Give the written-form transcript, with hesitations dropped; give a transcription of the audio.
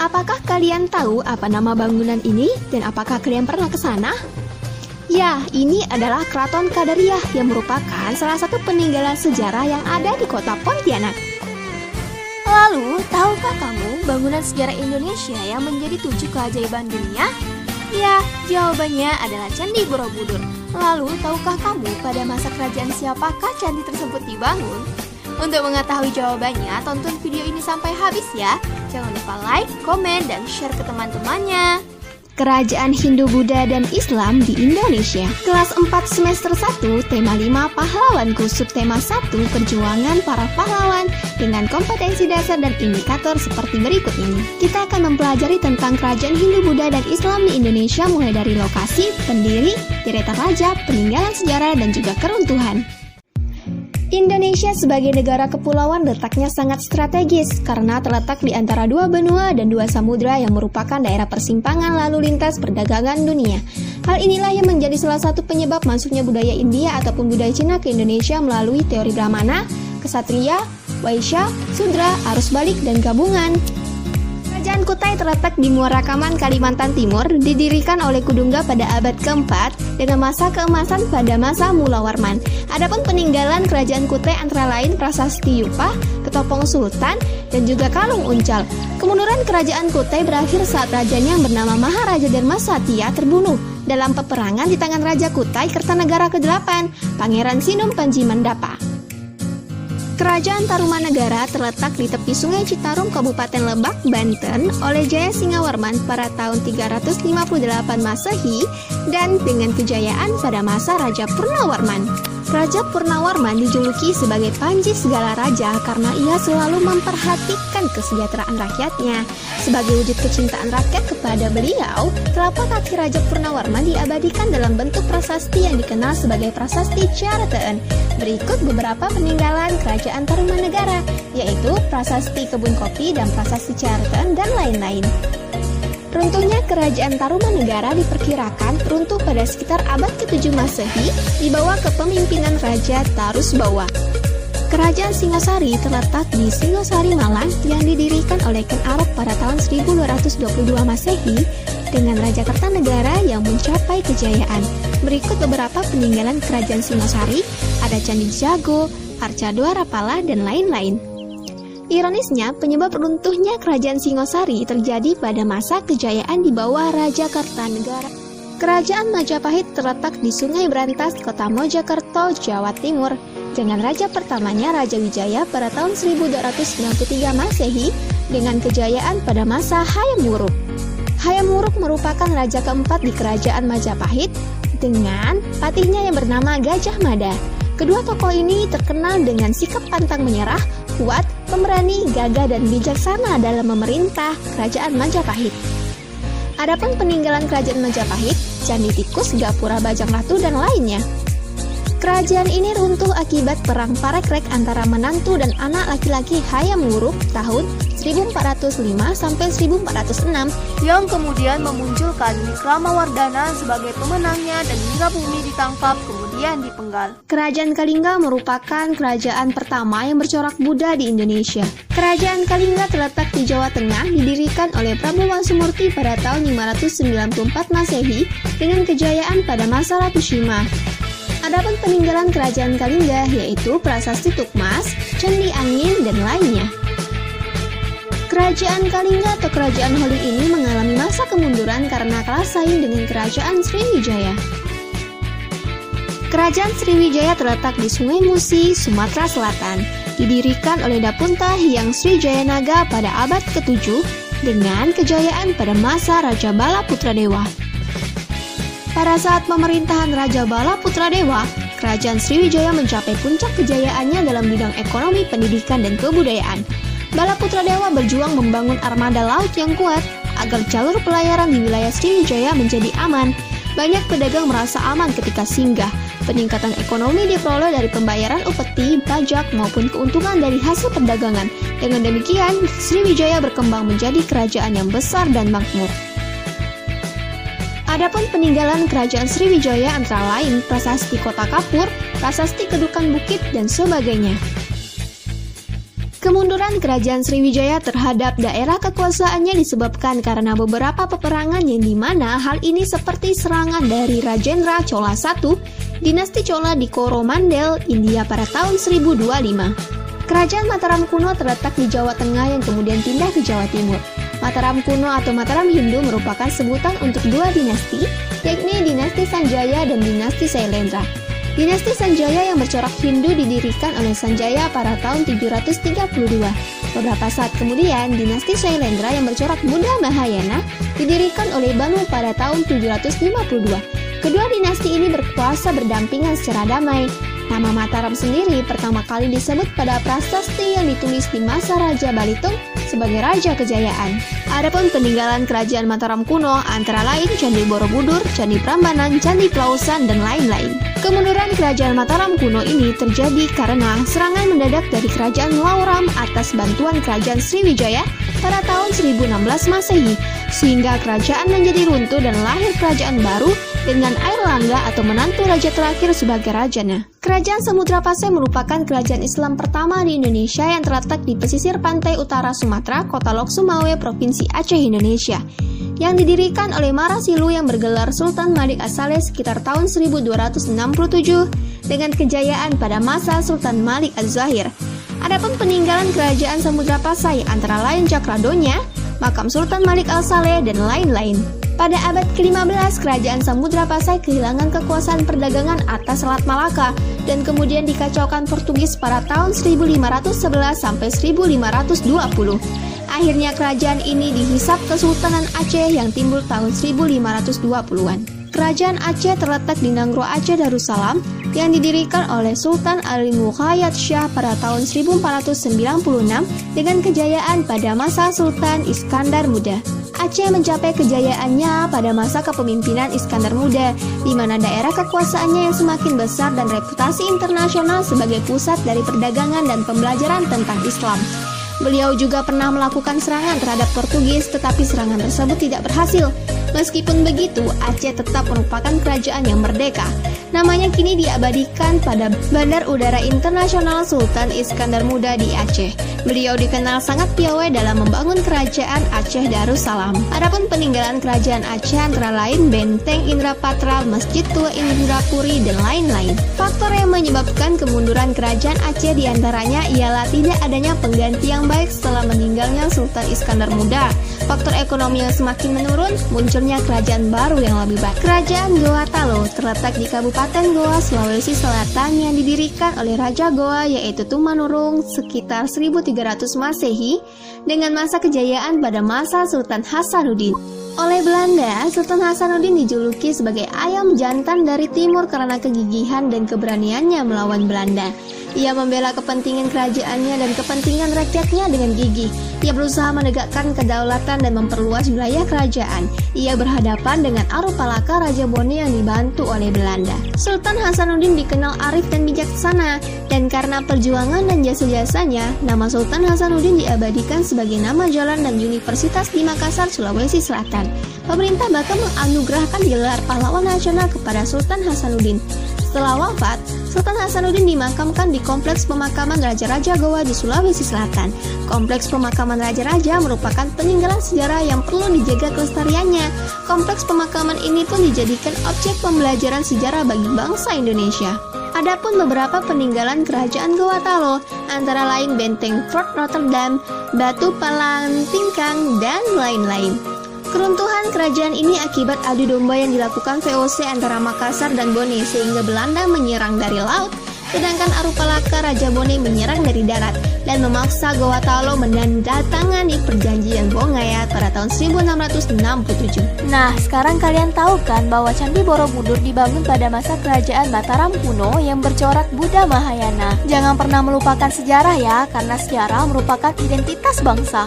Apakah kalian tahu apa nama bangunan ini dan apakah kalian pernah ke sana? Ya, ini adalah Keraton Kadariah yang merupakan salah satu peninggalan sejarah yang ada di kota Pontianak. Lalu, tahukah kamu bangunan sejarah Indonesia yang menjadi 7 keajaiban dunia? Ya, jawabannya adalah Candi Borobudur. Lalu, tahukah kamu pada masa kerajaan siapakah candi tersebut dibangun? Untuk mengetahui jawabannya, tonton video ini sampai habis ya. Jangan lupa like, komen, dan share ke teman-temannya. Kerajaan Hindu, Buddha, dan Islam di Indonesia. Kelas 4 semester 1, tema 5 Pahlawanku, subtema 1 Perjuangan para pahlawan dengan kompetensi dasar dan indikator seperti berikut ini. Kita akan mempelajari tentang kerajaan Hindu, Buddha, dan Islam di Indonesia mulai dari lokasi, pendiri, deretan raja, peninggalan sejarah, dan juga keruntuhan. Indonesia sebagai negara kepulauan letaknya sangat strategis karena terletak di antara 2 benua dan 2 samudra yang merupakan daerah persimpangan lalu lintas perdagangan dunia. Hal inilah yang menjadi salah satu penyebab masuknya budaya India ataupun budaya Cina ke Indonesia melalui teori Brahmana, Ksatria, Waisya, Sudra, arus balik, dan gabungan. Kerajaan Kutai terletak di Muara Rakaman, Kalimantan Timur, didirikan oleh Kudungga pada abad keempat dengan masa keemasan pada masa Mula Warman. Adapun peninggalan kerajaan Kutai antara lain Prasasti Yupa, Ketopong Sultan, dan juga Kalung Uncal. Kemunduran kerajaan Kutai berakhir saat rajanya yang bernama Maharaja Dharma Satya terbunuh dalam peperangan di tangan Raja Kutai Kertanegara ke-8, Pangeran Sinum Panji Mandapa. Kerajaan Tarumanegara terletak di tepi Sungai Citarum, Kabupaten Lebak, Banten oleh Jaya Singawarman pada tahun 358 Masehi dan dengan kejayaan pada masa Raja Purnawarman. Raja Purnawarman dijuluki sebagai Panji segala raja karena ia selalu memperhatikan kesejahteraan rakyatnya. Sebagai wujud kecintaan rakyat kepada beliau, telapak kaki Raja Purnawarman diabadikan dalam bentuk prasasti yang dikenal sebagai Prasasti Ciarateun. Berikut beberapa peninggalan kerajaan Tarumanegara, yaitu Prasasti Kebun Kopi dan Prasasti Ciarateun dan lain-lain. Runtuhnya kerajaan Tarumanegara diperkirakan runtuh pada sekitar abad ke-7 Masehi di bawah kepemimpinan Raja Tarusbawa. Kerajaan Singasari terletak di Singasari, Malang yang didirikan oleh Ken Arok pada tahun 1222 Masehi dengan Raja Kertanegara yang mencapai kejayaan. Berikut beberapa peninggalan kerajaan Singasari, ada Candi Jago, Arca Dwarapala, dan lain-lain. Ironisnya, penyebab runtuhnya kerajaan Singosari terjadi pada masa kejayaan di bawah Raja Kertanegara. Kerajaan Majapahit terletak di Sungai Brantas, Kota Mojokerto, Jawa Timur, dengan raja pertamanya Raja Wijaya pada tahun 1293 Masehi dengan kejayaan pada masa Hayam Wuruk. Hayam Wuruk merupakan raja keempat di kerajaan Majapahit dengan patihnya yang bernama Gajah Mada. Kedua tokoh ini terkenal dengan sikap pantang menyerah, kuat, pemberani, gagah, dan bijaksana dalam memerintah kerajaan Majapahit. Adapun peninggalan kerajaan Majapahit, Candi Tikus, Gapura Bajang Ratu, dan lainnya. Kerajaan ini runtuh akibat perang Parekrek antara menantu dan anak laki-laki Hayam Wuruk tahun 1405 sampai 1406 yang kemudian memunculkan Wikramawardhana sebagai pemenangnya dan Wirabumi ditangkap kemudian dipenggal. Kerajaan Kalingga merupakan kerajaan pertama yang bercorak Buddha di Indonesia. Kerajaan Kalingga terletak di Jawa Tengah, didirikan oleh Prabu Wangsumurti pada tahun 594 Masehi dengan kejayaan pada masa Ratu Shima. Adapun peninggalan kerajaan Kalingga yaitu Prasasti Tukmas, Candi Angin, dan lainnya. Kerajaan Kalingga atau Kerajaan Holi ini mengalami masa kemunduran karena kalah saing dengan Kerajaan Sriwijaya. Kerajaan Sriwijaya terletak di Sungai Musi, Sumatera Selatan. Didirikan oleh Dapunta Hyang Srijayanaga pada abad ke-7 dengan kejayaan pada masa Raja Bala Putradewa. Pada saat pemerintahan Raja Bala Putradewa, Kerajaan Sriwijaya mencapai puncak kejayaannya dalam bidang ekonomi, pendidikan, dan kebudayaan. Bala Putradewa berjuang membangun armada laut yang kuat agar jalur pelayaran di wilayah Sriwijaya menjadi aman. Banyak pedagang merasa aman ketika singgah. Peningkatan ekonomi diperoleh dari pembayaran upeti, pajak, maupun keuntungan dari hasil perdagangan. Dengan demikian, Sriwijaya berkembang menjadi kerajaan yang besar dan makmur. Adapun peninggalan kerajaan Sriwijaya antara lain Prasasti Kota Kapur, Prasasti Kedukan Bukit, dan sebagainya. Kemunduran kerajaan Sriwijaya terhadap daerah kekuasaannya disebabkan karena beberapa peperangan yang dimana hal ini seperti serangan dari Rajendra Chola I, dinasti Chola di Coromandel, India pada tahun 1025. Kerajaan Mataram kuno terletak di Jawa Tengah yang kemudian pindah ke Jawa Timur. Mataram kuno atau Mataram Hindu merupakan sebutan untuk dua dinasti, yakni dinasti Sanjaya dan dinasti Sailendra. Dinasti Sanjaya yang bercorak Hindu didirikan oleh Sanjaya pada tahun 732. Beberapa saat kemudian, dinasti Sailendra yang bercorak Buddha Mahayana didirikan oleh Banu pada tahun 752. Kedua dinasti ini berkuasa berdampingan secara damai. Nama Mataram sendiri pertama kali disebut pada prasasti yang ditulis di masa Raja Balitung sebagai Raja Kejayaan. Adapun peninggalan kerajaan Mataram kuno antara lain Candi Borobudur, Candi Prambanan, Candi Plausan, dan lain-lain. Kemunduran kerajaan Mataram kuno ini terjadi karena serangan mendadak dari kerajaan Lauram atas bantuan kerajaan Sriwijaya pada tahun 1016 Masehi, sehingga kerajaan menjadi runtuh dan lahir kerajaan baru dengan Airlangga atau menantu raja terakhir sebagai rajanya. Kerajaan Samudra Pasai merupakan kerajaan Islam pertama di Indonesia yang terletak di pesisir pantai utara Sumatera, Kota Lok Sumawe, Provinsi Aceh, Indonesia, yang didirikan oleh Marasilu yang bergelar Sultan Malik As-Saleh sekitar tahun 1267 dengan kejayaan pada masa Sultan Malik Az-Zahir. Adapun peninggalan kerajaan Samudra Pasai antara lain Cakradonya, makam Sultan Malik As-Saleh, dan lain-lain. Pada abad ke-15, kerajaan Samudra Pasai kehilangan kekuasaan perdagangan atas Selat Malaka dan kemudian dikacaukan Portugis pada tahun 1511 sampai 1520. Akhirnya kerajaan ini dihisap Kesultanan Aceh yang timbul tahun 1520-an. Kerajaan Aceh terletak di Nanggro Aceh Darussalam yang didirikan oleh Sultan Ali Muqayyad Shah pada tahun 1496 dengan kejayaan pada masa Sultan Iskandar Muda. Aceh mencapai kejayaannya pada masa kepemimpinan Iskandar Muda, di mana daerah kekuasaannya yang semakin besar dan reputasi internasional sebagai pusat dari perdagangan dan pembelajaran tentang Islam. Beliau juga pernah melakukan serangan terhadap Portugis, tetapi serangan tersebut tidak berhasil. Meskipun begitu, Aceh tetap merupakan kerajaan yang merdeka. Namanya kini diabadikan pada Bandar Udara Internasional Sultan Iskandar Muda di Aceh. Beliau dikenal sangat piawai dalam membangun kerajaan Aceh Darussalam. Adapun peninggalan kerajaan Aceh antara lain Benteng Indrapatra, Masjid Tua Indrapuri, dan lain-lain. Faktor yang menyebabkan kemunduran kerajaan Aceh diantaranya ialah tidak adanya pengganti yang baik setelah meninggalnya Sultan Iskandar Muda. Faktor ekonomi yang semakin menurun, munculnya kerajaan baru yang lebih baik. Kerajaan Goa Talo terletak di Kabupaten Goa, Sulawesi Selatan yang didirikan oleh Raja Goa yaitu Tumanurung sekitar 1300 Masehi dengan masa kejayaan pada masa Sultan Hasanuddin. Oleh Belanda, Sultan Hasanuddin dijuluki sebagai ayam jantan dari timur karena kegigihan dan keberaniannya melawan Belanda. Ia membela kepentingan kerajaannya dan kepentingan rakyatnya dengan gigih. Ia berusaha menegakkan kedaulatan dan memperluas wilayah kerajaan. Ia berhadapan dengan Arupalaka Raja Bone yang dibantu oleh Belanda. Sultan Hasanuddin dikenal arif dan bijaksana, dan karena perjuangan dan jasa-jasanya, nama Sultan Hasanuddin diabadikan sebagai nama jalan dan universitas di Makassar, Sulawesi Selatan. Pemerintah bahkan menganugerahkan gelar pahlawan nasional kepada Sultan Hasanuddin. Setelah wafat, Sultan Hasanuddin dimakamkan di Kompleks Pemakaman Raja-Raja Goa di Sulawesi Selatan. Kompleks Pemakaman Raja-Raja merupakan peninggalan sejarah yang perlu dijaga kelestariannya. Kompleks pemakaman ini pun dijadikan objek pembelajaran sejarah bagi bangsa Indonesia. Adapun beberapa peninggalan kerajaan Goa Talo, antara lain Benteng Fort Notre Dame, Batu Palang Tingkang, dan lain-lain. Keruntuhan kerajaan ini akibat adu domba yang dilakukan VOC antara Makassar dan Bone sehingga Belanda menyerang dari laut, sedangkan Arupalaka Raja Bone menyerang dari darat dan memaksa Goa Talo menandatangani perjanjian Bongaya pada tahun 1667. Nah, sekarang kalian tahu kan bahwa Candi Borobudur dibangun pada masa kerajaan Mataram kuno yang bercorak Buddha Mahayana. Jangan pernah melupakan sejarah ya, karena sejarah merupakan identitas bangsa.